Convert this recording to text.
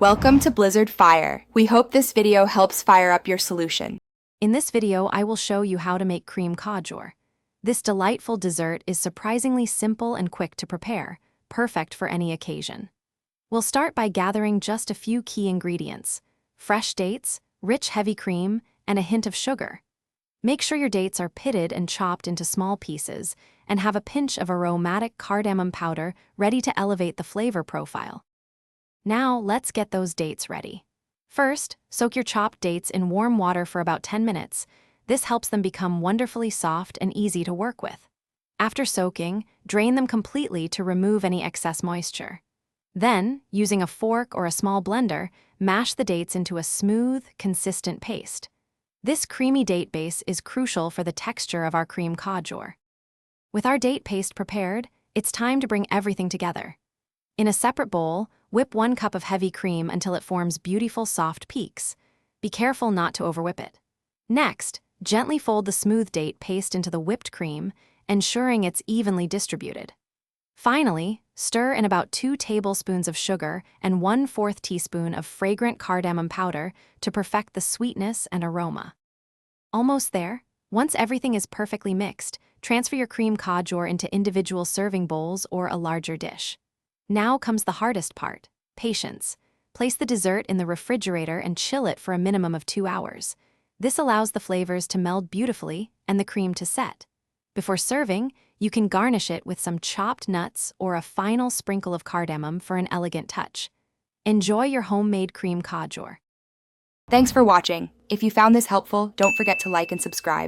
Welcome to Blizzard Fire. We hope this video helps fire up your solution. In this video, I will show you how to make cream khajoor. This delightful dessert is surprisingly simple and quick to prepare, perfect for any occasion. We'll start by gathering just a few key ingredients: fresh dates, rich heavy cream, and a hint of sugar. Make sure your dates are pitted and chopped into small pieces, and have a pinch of aromatic cardamom powder ready to elevate the flavor profile. Now, let's get those dates ready. First, soak your chopped dates in warm water for about 10 minutes. This helps them become wonderfully soft and easy to work with. After soaking, drain them completely to remove any excess moisture. Then, using a fork or a small blender, mash the dates into a smooth, consistent paste. This creamy date base is crucial for the texture of our cream khajoor. With our date paste prepared, it's time to bring everything together. In a separate bowl, whip 1 cup of heavy cream until it forms beautiful soft peaks. Be careful not to overwhip it. Next, gently fold the smooth date paste into the whipped cream, ensuring it's evenly distributed. Finally, stir in about 2 tablespoons of sugar and 1/4 teaspoon of fragrant cardamom powder to perfect the sweetness and aroma. Almost there. Once everything is perfectly mixed, transfer your cream khajoor into individual serving bowls or a larger dish. Now comes the hardest part: patience. Place the dessert in the refrigerator and chill it for a minimum of 2 hours. This allows the flavors to meld beautifully and the cream to set. Before serving, you can garnish it with some chopped nuts or a final sprinkle of cardamom for an elegant touch. Enjoy your homemade cream khajoor. Thanks for watching. If you found this helpful, don't forget to like and subscribe.